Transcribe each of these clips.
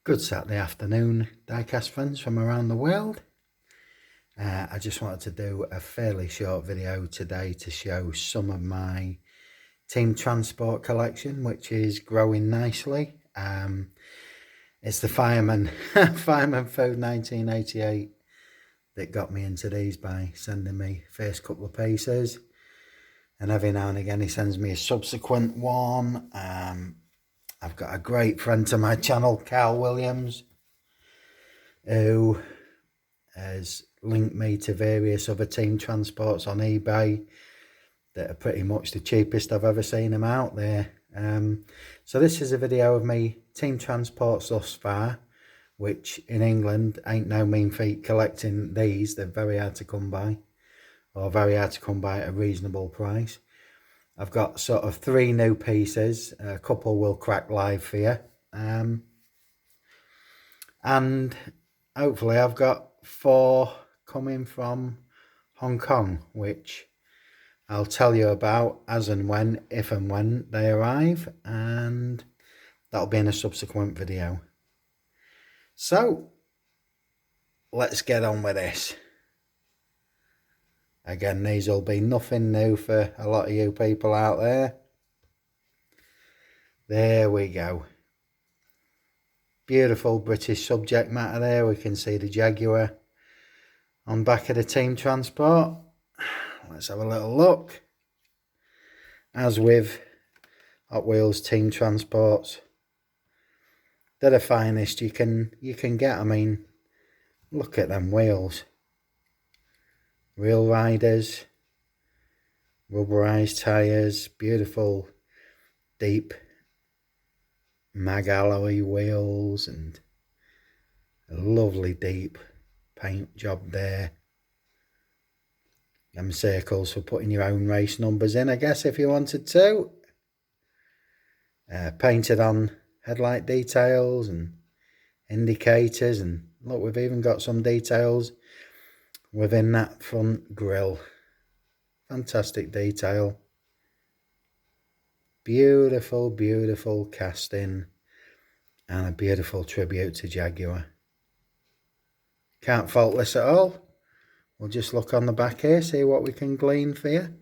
Good Saturday afternoon, diecast friends from around the world. I just wanted to do a fairly short video today to show some of my Team Transport collection, which is growing nicely. It's the Fireman Food 1988 that got me into these by sending me first couple of pieces, and every now and again he sends me a subsequent one. I've got a great friend to my channel, Carl Williams, who has linked me to various other Team Transports on eBay that are pretty much the cheapest I've ever seen them out there. So this is a video of me Team Transports thus far, which in England ain't no mean feat collecting these. They're very hard to come by, or very hard to come by at a reasonable price. I've got sort of 3 new pieces. A couple will crack live for you. And hopefully I've got 4 coming from Hong Kong, which I'll tell you about as and when, if and when they arrive, and that'll be in a subsequent video. So let's get on with this. Again, these will be nothing new for a lot of you people out there. There we go. Beautiful British subject matter there. We can see the Jaguar on back of the Team Transport. Let's have a little look. As with Hot Wheels Team Transports, they're the finest you can get. I mean, look at them wheels. Real riders, rubberized tyres, beautiful deep mag alloy wheels, and a lovely deep paint job there. Them circles for putting your own race numbers in, I guess, if you wanted to. Painted on headlight details and indicators, and look, we've even got some details within that front grille. Fantastic detail. Beautiful, beautiful casting, and a beautiful tribute to Jaguar. Can't fault this at all. We'll just look on the back here, see what we can glean for you.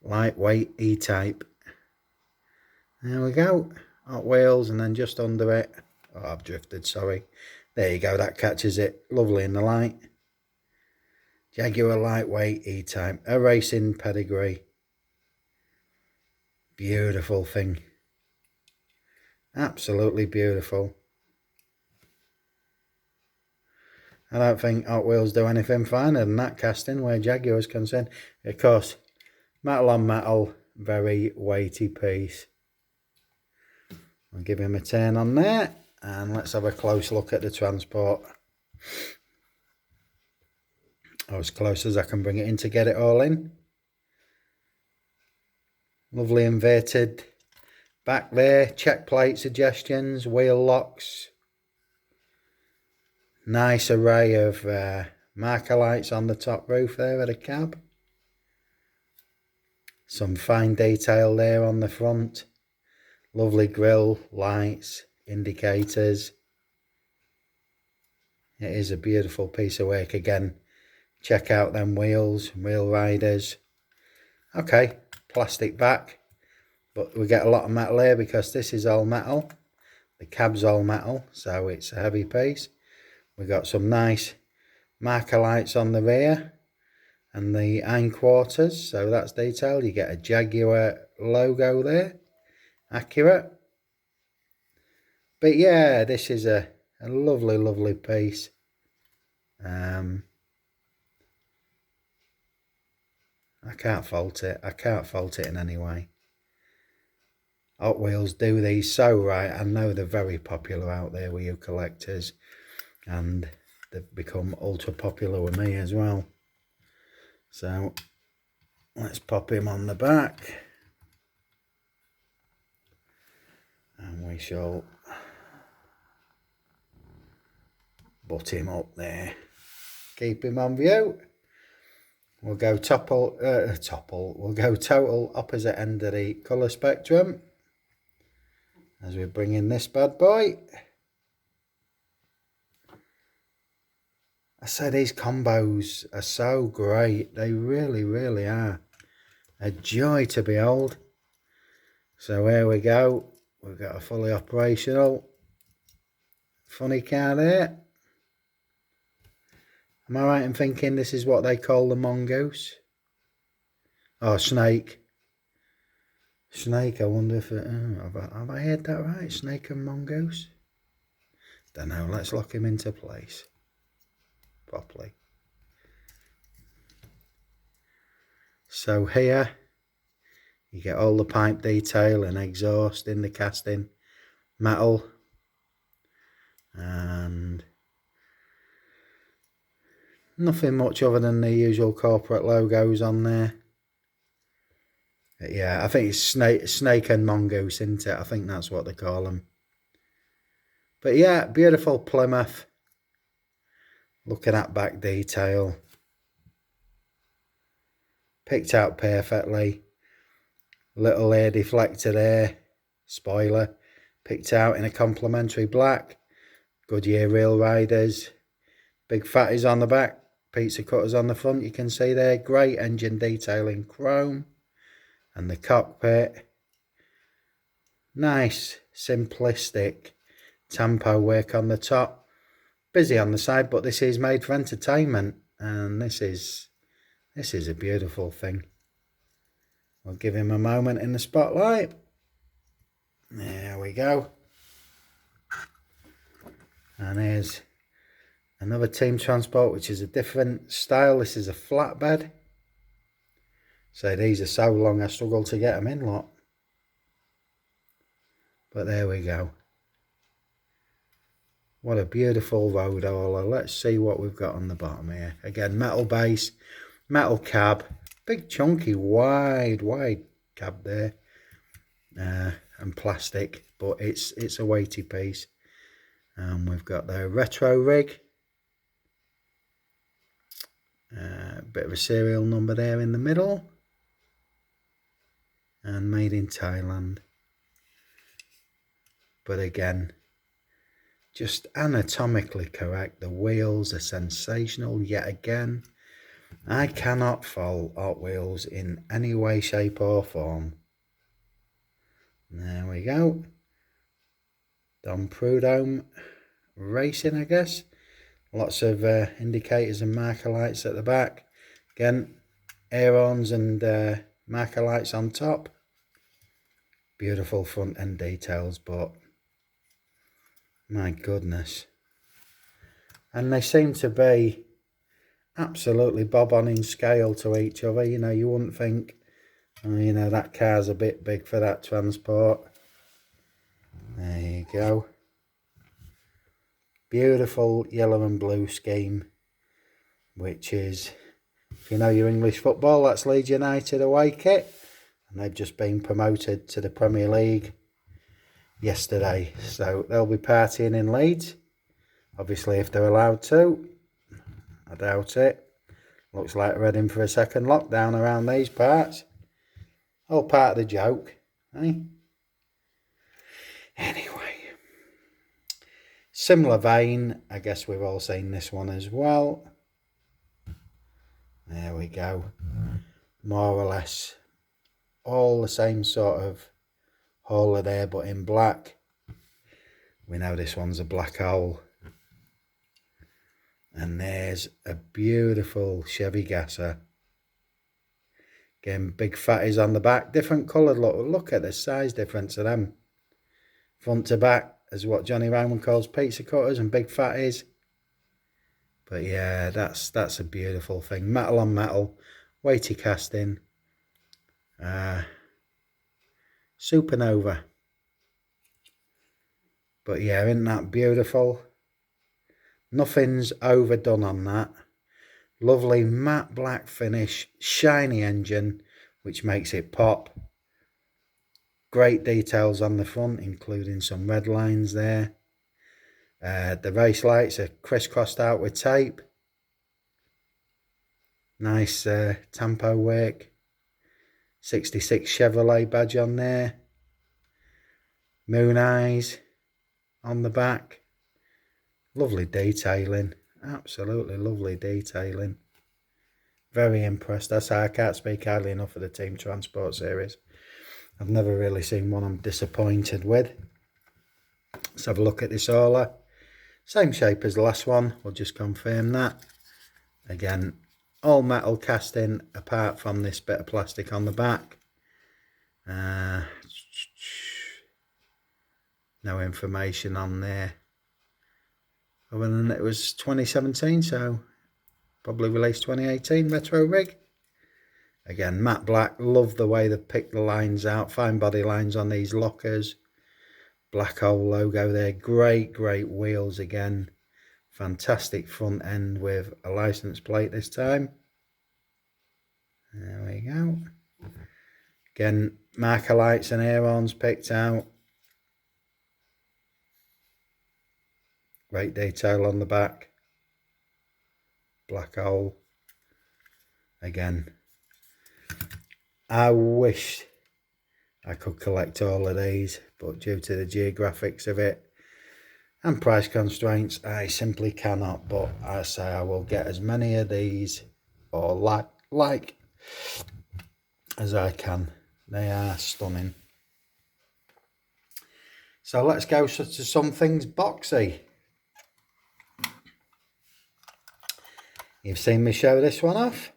Lightweight E-Type. There we go. Hot Wheels, and then just under it. Oh, I've drifted, sorry. There you go, that catches it. Lovely in the light. Jaguar lightweight E-Type. A racing pedigree. Beautiful thing. Absolutely beautiful. I don't think Hot Wheels do anything finer than that casting where Jaguar is concerned. Of course, metal on metal, very weighty piece. I'll give him a turn on there, and let's have a close look at the Transport. As close as I can bring it in to get it all in. Lovely inverted back there, check plate suggestions, wheel locks. Nice array of marker lights on the top roof there of the cab. Some fine detail there on the front. Lovely grille, lights, indicators. It is a beautiful piece of work. Again, check out them wheels, wheel riders. Okay, plastic back, but we get a lot of metal here because this is all metal. The cab's all metal, so it's a heavy piece. We've got some nice marker lights on the rear and the hindquarters, so that's detailed. You get a Jaguar logo there, accurate. But yeah, this is a lovely, lovely piece. I can't fault it. I can't fault it in any way. Hot Wheels do these so right. I know they're very popular out there with you collectors, and they've become ultra popular with me as well. So let's pop him on the back, and we shall butt him up there. Keep him on view. We'll go we'll go total opposite end of the colour spectrum as we bring in this bad boy. I say these combos are so great. They really, really are. A joy to behold. So here we go. We've got a fully operational funny car there. Am I right in thinking this is what they call the mongoose? Oh, snake. Snake, I wonder if it... have I heard that right? Snake and mongoose? Don't know. Let's lock him into place properly. So here you get all the pipe detail and exhaust in the casting metal, and nothing much other than the usual corporate logos on there. Yeah, I think it's snake and mongoose, isn't it? I think that's what they call them. But yeah, beautiful Plymouth. Looking at back detail. Picked out perfectly. Little air deflector there. Spoiler. Picked out in a complementary black. Goodyear Real Riders. Big fatties on the back. Pizza cutters on the front, you can see there. Great engine detail in chrome. And the cockpit. Nice, simplistic Tampo work on the top. Busy on the side, but this is made for entertainment, and this is a beautiful thing. We'll give him a moment in the spotlight. There we go. And here's another Team Transport, which is a different style. This is a flatbed. So these are so long I struggle to get them in, lot. But there we go. What a beautiful road hauler. Let's see what we've got on the bottom here. Again, metal base, metal cab, big chunky wide cab there, and plastic, but it's a weighty piece. And we've got the retro rig, bit of a serial number there in the middle, and made in Thailand. But again, just anatomically correct. The wheels are sensational yet again. I cannot fault Hot Wheels in any way, shape or form. There we go. Dom Prudhomme Racing, I guess. Lots of indicators and marker lights at the back. Again, air horns and marker lights on top. Beautiful front end details, but my goodness. And they seem to be absolutely bob on in scale to each other. You know, you wouldn't think, you know, that car's a bit big for that transport. There you go. Beautiful yellow and blue scheme, which is, if you know your English football, that's Leeds United away kit. And they've just been promoted to the Premier League yesterday, so they'll be partying in Leeds, obviously, if they're allowed to. I doubt it. Looks like we're heading for a second lockdown around these parts. All part of the joke, eh? Anyway, similar vein, I guess we've all seen this one as well. There we go. More or less all the same sort of hauler there, but in black. We know this one's a black hole. And there's a beautiful Chevy Gasser. Again, big fatties on the back, different coloured. Look at the size difference of them. Front to back is what Johnny Roman calls pizza cutters and big fatties. But yeah, that's a beautiful thing. Metal on metal, weighty casting. Supernova. But yeah, isn't that beautiful? Nothing's overdone on that. Lovely matte black finish, shiny engine, which makes it pop. Great details on the front, including some red lines there. The race lights are crisscrossed out with tape. Nice Tampo work. 66 Chevrolet badge on there. Moon eyes on the back. Lovely detailing. Absolutely lovely detailing. Very impressed. That's how I can't speak highly enough of the Team Transport series. I've never really seen one I'm disappointed with. Let's have a look at this Ola. Same shape as the last one. We'll just confirm that. Again, all metal casting apart from this bit of plastic on the back. No information on there other than it was 2017, so probably released 2018 retro rig. Again, matte black. Love the way they've picked the lines out. Fine body lines on these lockers. Black hole logo there. Great wheels again. Fantastic front end with a license plate this time. There we go. Again, marker lights and air-ons picked out. Great detail on the back. Black hole. Again, I wish I could collect all of these, but due to the geographics of it and price constraints, I simply cannot. But I say I will get as many of these or like as I can. They are stunning. So let's go to some things boxy. You've seen me show this one off.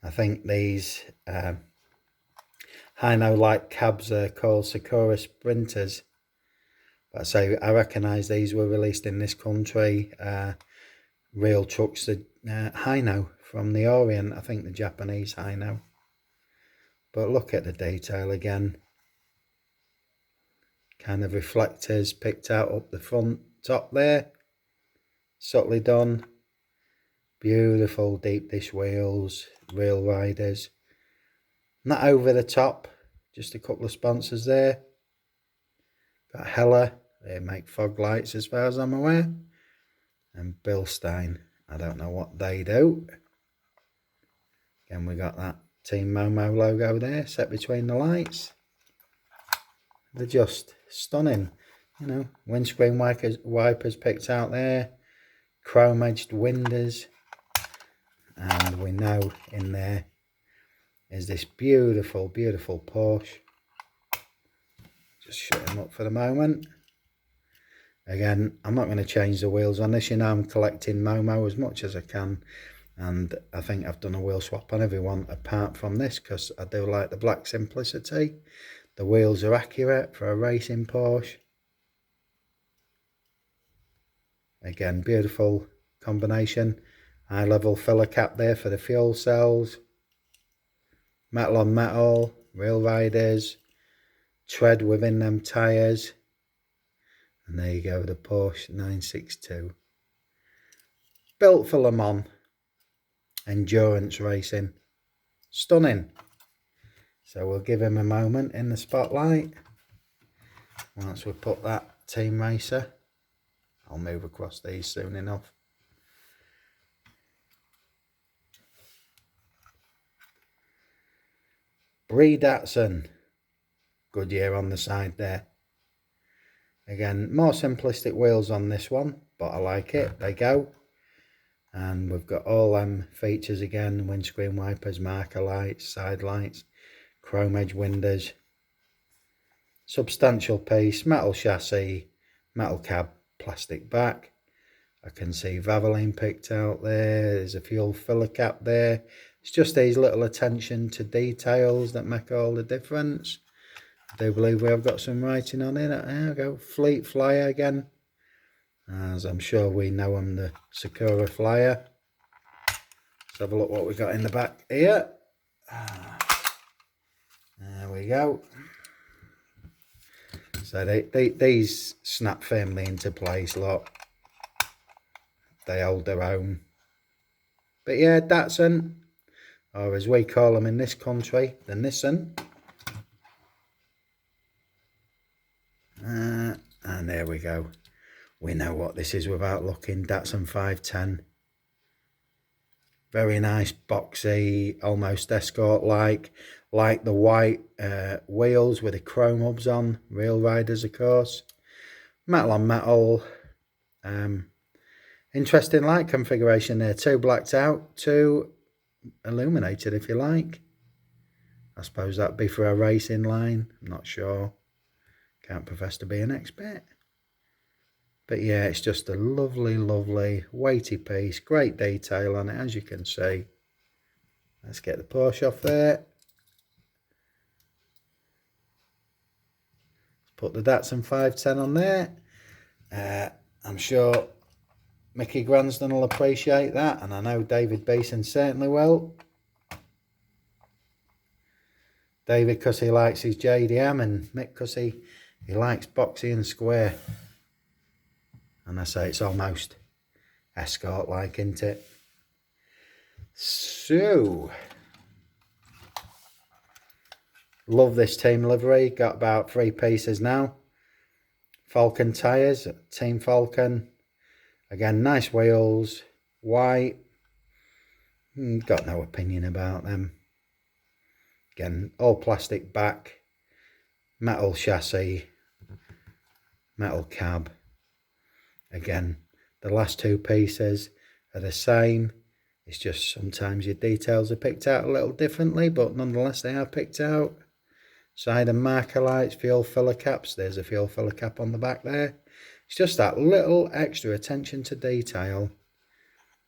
I think these Hino light cabs are called Sakura Sprinters. But I say I recognise these were released in this country. Real trucks, the Hino from the Orient, I think the Japanese Hino. But look at the detail again. Kind of reflectors picked out up the front top there. Subtly done. Beautiful deep dish wheels, real riders. Not over the top, just a couple of sponsors there. Got Hella, they make fog lights as far as I'm aware. And Bilstein, I don't know what they do. Again, we got that Team Momo logo there, set between the lights. They're just stunning. You know, windscreen wipers picked out there. Chrome edged windows. And we know in there is this beautiful Porsche. Just shut him up for the moment. Again, I'm not going to change the wheels on this. You know, I'm collecting Momo as much as I can. And I think I've done a wheel swap on everyone apart from this, because I do like the black simplicity. The wheels are accurate for a racing Porsche. Again, beautiful combination. High level filler cap there for the fuel cells. Metal on metal, real riders. Tread within them tyres. And there you go, the Porsche 962. Built for Le Mans. Endurance racing. Stunning. So we'll give him a moment in the spotlight. Once we put that Team Racer, I'll move across these soon enough. Brie Datsun. Goodyear on the side there. Again, more simplistic wheels on this one, but I like it. They go. And we've got all them features again. Windscreen wipers, marker lights, side lights, chrome edge windows. Substantial piece, metal chassis, metal cab, plastic back. I can see Valvoline picked out there. There's a fuel filler cap there. It's just these little attention to details that make all the difference. I do believe we have got some writing on it. There we go. Fleet Flyer again. As I'm sure we know them, the Sakura Flyer. Let's have a look what we got in the back here. There we go. So these snap firmly into place, look. They hold their own. But yeah, Datsun, or as we call them in this country, the Nissan. And there we go. We know what this is without looking. Datsun 510. Very nice, boxy, almost Escort-like. Like the white wheels with the chrome hubs on. Real Riders, of course. Metal on metal. Interesting light configuration there. 2 blacked out, 2 illuminated, if you like. I suppose that'd be for a racing line. I'm not sure. Can't profess to be an expert. But yeah, it's just a lovely, lovely, weighty piece. Great detail on it, as you can see. Let's get the Porsche off there. Put the Datsun 510 on there. I'm sure Mickey Gransden will appreciate that, and I know David Beeson certainly will. David because he likes his JDM, and Mick because he likes boxy and square. And I say it's almost Escort-like, isn't it? So, love this team livery. Got about 3 pieces now. Falcon tyres, Team Falcon. Again, nice wheels, white. Got no opinion about them. Again, all plastic back, metal chassis, metal cab. Again, the last 2 pieces are the same. It's just sometimes your details are picked out a little differently, but nonetheless they are picked out. Side and marker lights, fuel filler caps. There's a fuel filler cap on the back there. It's just that little extra attention to detail.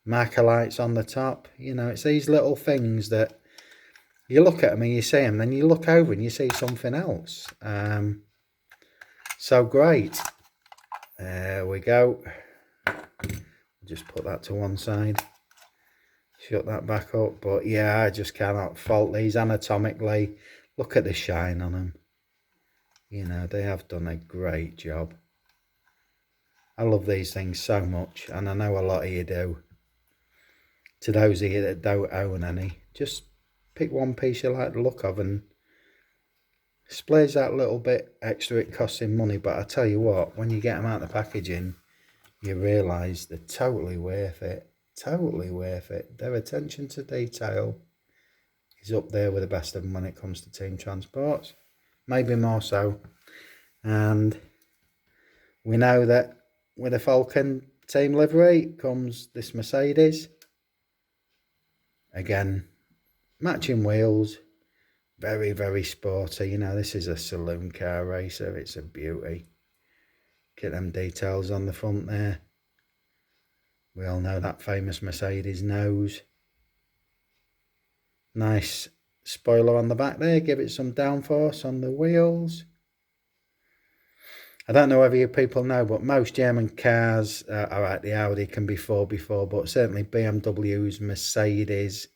Marker lights on the top. You know, it's these little things that you look at them and you see them, then you look over and you see something else. So great. There we go. Just put that to one side. Shut that back up. But yeah, I just cannot fault these anatomically. Look at the shine on them. You know, they have done a great job. I love these things so much, and I know a lot of you do. To those of you that don't own any, just pick one piece you like the look of and displays that little bit extra it costs in money. But I tell you what, when you get them out of the packaging, you realise they're totally worth it. Totally worth it. Their attention to detail is up there with the best of them when it comes to Team Transports. Maybe more so. And we know that with a Falcon team livery comes this Mercedes. Again, matching wheels. Very, very sporty. You know, this is a saloon car racer. It's a beauty. Get them details on the front there. We all know that famous Mercedes nose. Nice spoiler on the back there. Give it some downforce on the wheels. I don't know whether you people know, but most German cars, alright, the Audi can be 4x4, but certainly BMWs, Mercedes,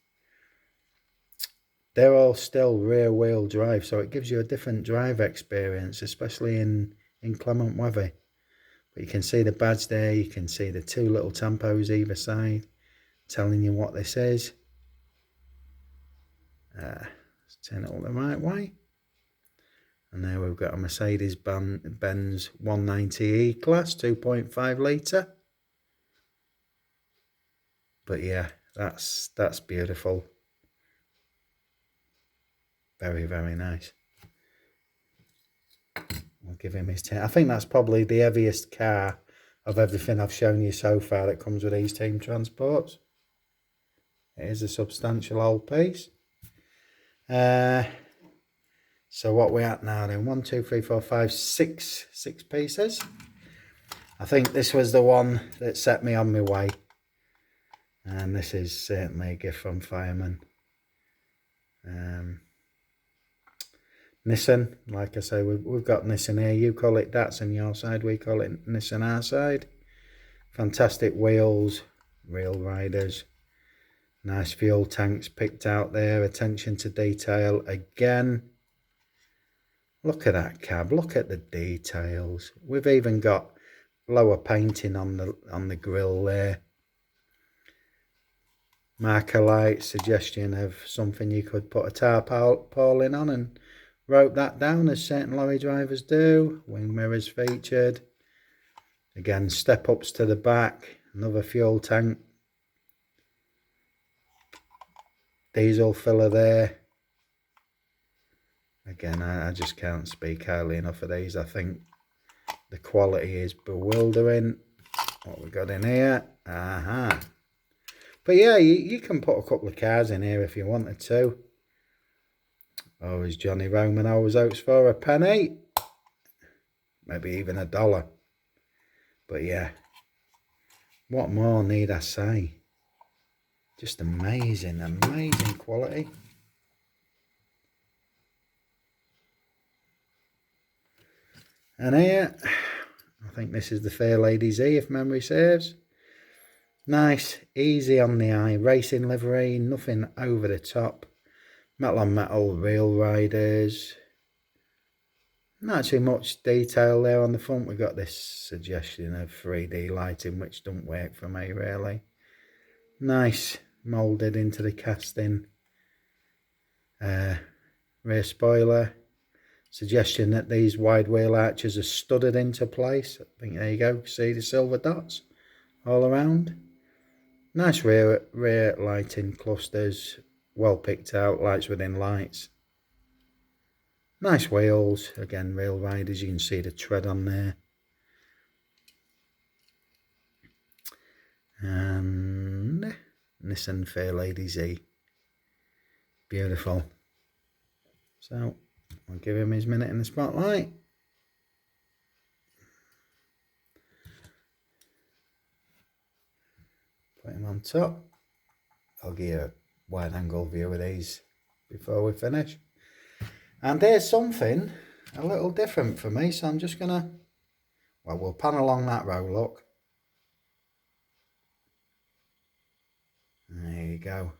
they're all still rear wheel drive, so it gives you a different drive experience, especially in inclement weather. But you can see the badge there, you can see the 2 little tampos either side, telling you what this is. Let's turn it all the right way. And there we've got a Mercedes-Benz 190 E-Class, 2.5 litre. But yeah, that's beautiful. Very, very nice. I'll give him his 10. I think that's probably the heaviest car of everything I've shown you so far that comes with these Team Transports. It is a substantial old piece. So what we at now then? 1, 2, 3, 4, 5, 6 pieces. I think this was the one that set me on my way. And this is certainly a gift from Fireman. Nissan, like I say, we've got Nissan here. You call it Datsun your side, we call it Nissan our side. Fantastic wheels, Real Riders. Nice fuel tanks picked out there. Attention to detail again. Look at that cab. Look at the details. We've even got lower painting on the grille there. Marker light, suggestion of something you could put a tarpaulin on and rope that down, as certain lorry drivers do. Wing mirrors featured. Again, step ups to the back. Another fuel tank. diesel filler there. Again, I just can't speak highly enough of these. I think the quality is bewildering. What we got in here? Aha. But yeah, you can put a couple of cars in here if you wanted to. Oh, is Johnny Roman always oats for a penny? Maybe even $1. But yeah, what more need I say? Just amazing, amazing quality. And here, I think this is the Fairlady Z, if memory serves. Nice, easy on the eye, racing livery, nothing over the top. Metal on metal, Real Riders. Not too much detail there on the front. We've got this suggestion of 3D lighting, which don't work for me really. Nice, moulded into the casting. Rear spoiler. Suggestion that these wide wheel arches are studded into place. I think there you go. See the silver dots all around. Nice rear lighting clusters. Well picked out. Lights within lights. Nice wheels. Again, Real Riders. You can see the tread on there. And Nissan Fairlady Z. Beautiful. So I'll give him his minute in the spotlight. Put him on top. I'll give you a wide angle view of these before we finish. And here's something a little different for me, so I'm just gonna, well, we'll pan along that row, look. There you go.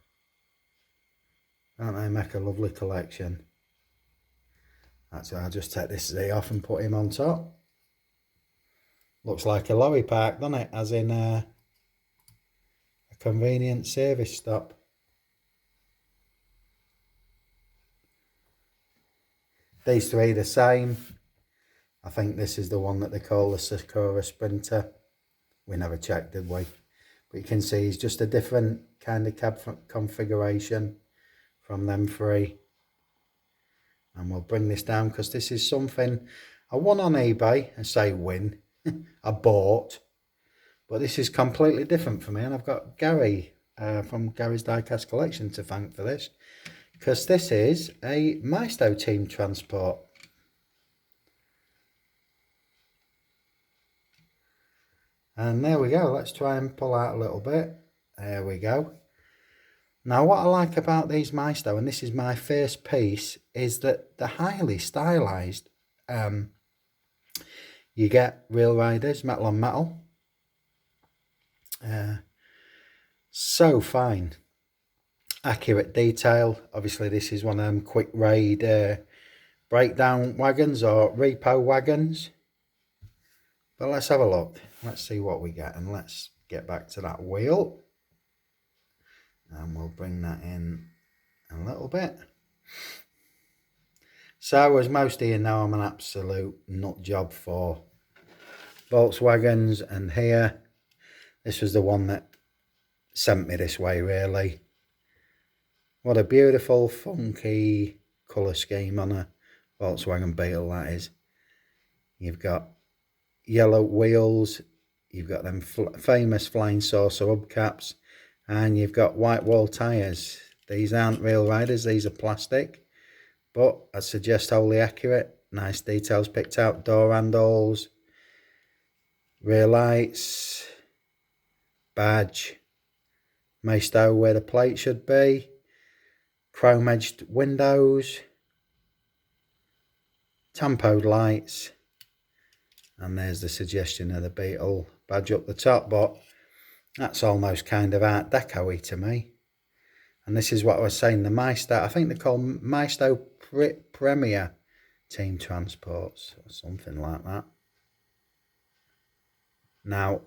Don't they make a lovely collection? That's why I'll just take this Z off and put him on top. Looks like a lorry park, doesn't it? As in a convenient service stop. These three the same. I think this is the one that they call the Sakura Sprinter. We never checked, did we? But you can see it's just a different kind of cab configuration from them three. And we'll bring this down because this is something I won on eBay. I say win. I bought. But this is completely different for me. And I've got Gary from Gary's Diecast Collection to thank for this. Because this is a Maisto Team Transport. And there we go. Let's try and pull out a little bit. There we go. Now what I like about these Maisto, and this is my first piece, is that they're highly stylised. You get Real Riders, metal on metal. So fine. Accurate detail. Obviously this is one of them quick raid breakdown wagons or repo wagons. But let's have a look. Let's see what we get, and let's get back to that wheel. And we'll bring that in a little bit. So as most of you know, I'm an absolute nut job for Volkswagens, and here, this was the one that sent me this way really. What a beautiful, funky colour scheme on a Volkswagen Beetle that is. You've got yellow wheels, you've got them famous flying saucer hubcaps, and you've got white wall tyres. These aren't Real Riders, these are plastic, but I suggest wholly accurate. Nice details picked out, door handles, rear lights, badge, Maisto where the plate should be, chrome edged windows, tampoed lights, and there's the suggestion of the Beetle badge up the top, but that's almost kind of Art Deco-y to me. And this is what I was saying, the Maisto, I think they're called Maisto Premier Team Transports or something like that. Now,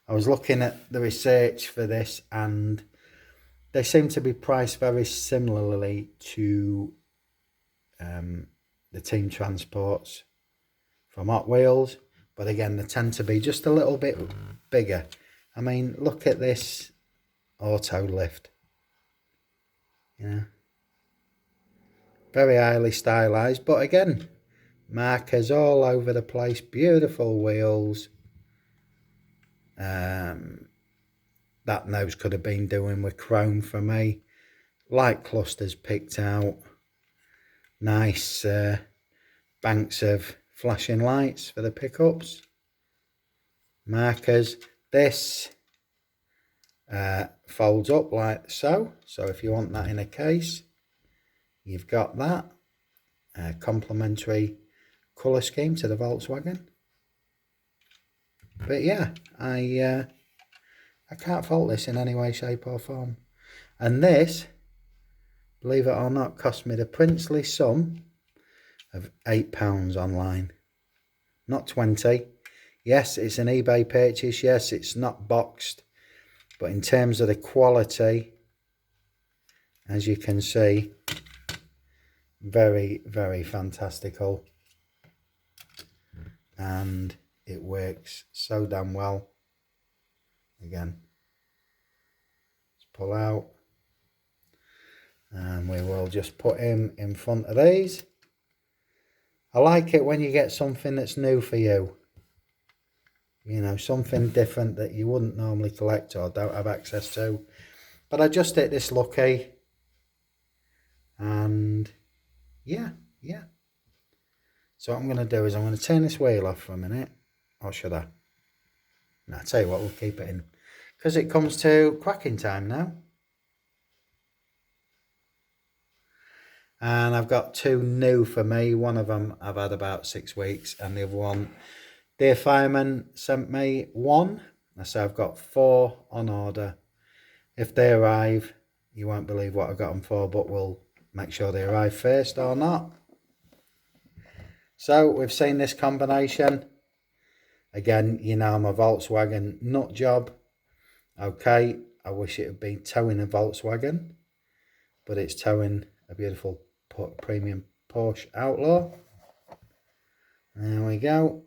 I was looking at the research for this, and they seem to be priced very similarly to the Team Transports from Hot Wheels, but again they tend to be just a little bit bigger. I mean, look at this auto lift. you know. Very highly stylised, but again, markers all over the place, beautiful wheels. That nose could have been doing with chrome for me. Light clusters picked out. Nice banks of flashing lights for the pickups. Markers. This folds up like so. So if you want that in a case, you've got that. Complementary colour scheme to the Volkswagen. But yeah, I can't fault this in any way, shape or form. And this, believe it or not, cost me the princely sum of £8 online. Not 20. Yes, it's an eBay purchase. Yes, it's not boxed. But in terms of the quality, as you can see, very, very fantastical. And it works so damn well. Again, let's pull out. And we will just put him in front of these. I like it when you get something that's new for you. You know, something different that you wouldn't normally collect or don't have access to. But I just hit this lucky. And yeah. So what I'm going to do is I'm going to turn this wheel off for a minute. Or should I? No, I'll tell you what, we'll keep it in. Because it comes to quacking time now. And I've got two new for me. One of them I've had about 6 weeks. And the other one, Dear Fireman sent me one. So I've got 4 on order. If they arrive, you won't believe what I got them for. But we'll make sure they arrive first or not. So we've seen this combination. Again, you know, I'm a Volkswagen nut job. Okay, I wish it had been towing a Volkswagen. But it's towing a beautiful premium Porsche Outlaw. There we go.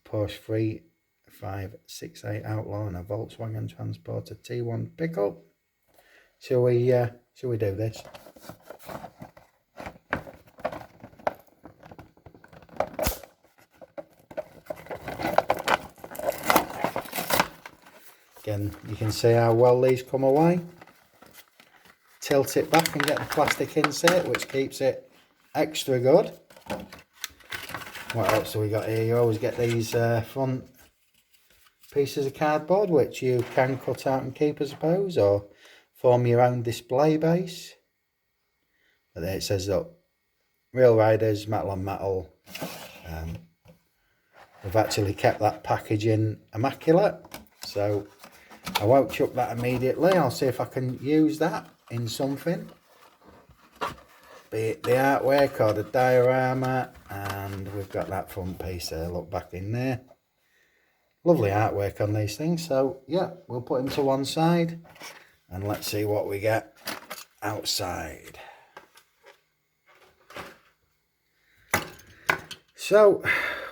Porsche 3568 Outlaw and a Volkswagen Transporter T1 pickup. Shall we do this? Again, you can see how well these come away. Tilt it back and get the plastic insert, which keeps it extra good. What else have we got here? You always get these front pieces of cardboard, which you can cut out and keep, I suppose, or form your own display base. But there it says, look, Real Riders, metal on metal. We've actually kept that packaging immaculate, so I won't chuck that immediately. I'll see if I can use that in something, be it the artwork or the diorama. And we've got that front piece there, look, back in there. Lovely artwork on these things. So yeah, we'll put them to one side and let's see what we get outside. So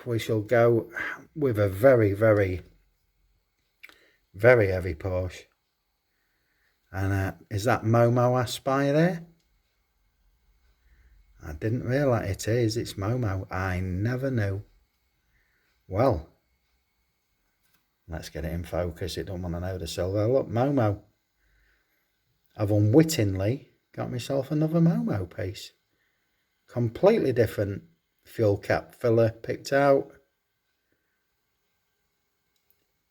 we shall go with a very, very, very heavy Porsche. And is that Momo Aspire there? I didn't realise it is. It's Momo. I never knew. Well, let's get it in focus. It don't want to know the silver. Look, Momo. I've unwittingly got myself another Momo piece. Completely different fuel cap filler picked out.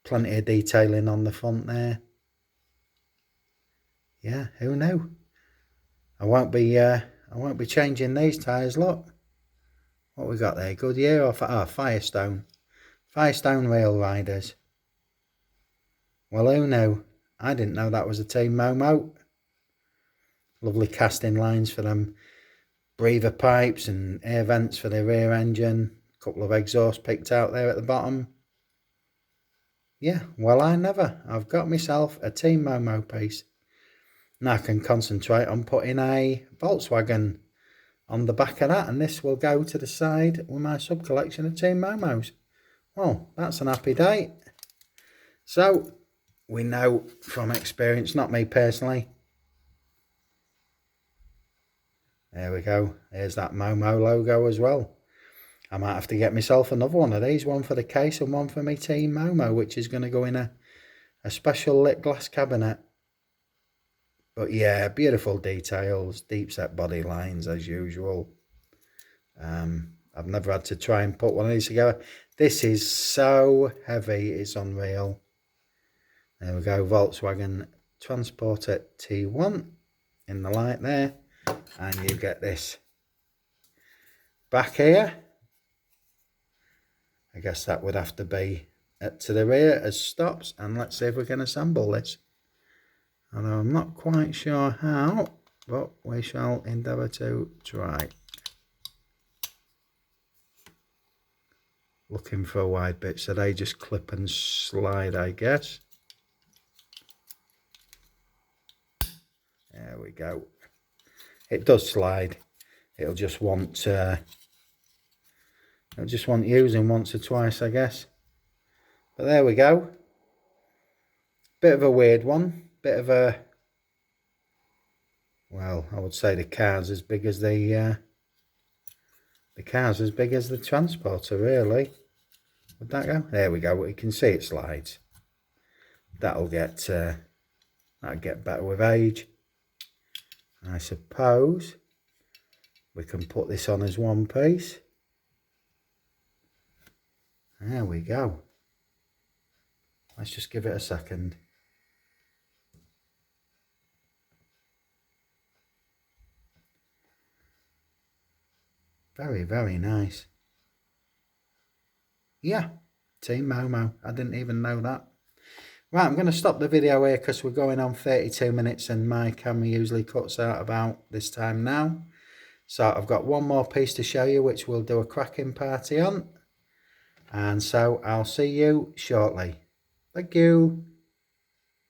Plenty of detailing on the front there. Yeah, who knew? I won't be changing these tyres. Look, what we got there? Goodyear or Firestone? Firestone Rail Riders. Well, who knew? I didn't know that was a Team Momo. Lovely casting lines for them breather pipes and air vents for the rear engine. A couple of exhausts picked out there at the bottom. Yeah, well, I've got myself a Team Momo piece. Now I can concentrate on putting a Volkswagen on the back of that, and this will go to the side with my sub-collection of Team Momos. Well, that's an happy day. So, we know from experience, not me personally, There we go. Here's that Momo logo as well. I might have to get myself another one of these, one for the case and one for my Team Momo, which is going to go in a special lit glass cabinet. But yeah, beautiful details, deep set body lines as usual. I've never had to try and put one of these together. This is so heavy, it's unreal. There we go, Volkswagen Transporter T1 in the light there. And you get this back here. I guess that would have to be to the rear as stops. And let's see if we can assemble this. Although I'm not quite sure how, but we shall endeavour to try. Looking for a wide bit, so they just clip and slide, I guess. There we go. It does slide. It'll just want using once or twice, I guess. But there we go. Bit of a weird one. Bit of a, well, I would say the car's as big as the Transporter, really. Would that go? There we go. You can see it slides. That'll get better with age. I suppose we can put this on as one piece. There we go. Let's just give it a second. Very, very nice. Yeah, Team Momo. I didn't even know that. Right, I'm going to stop the video here because we're going on 32 minutes and my camera usually cuts out about this time now. So I've got one more piece to show you, which we'll do a cracking party on. And so I'll see you shortly. Thank you.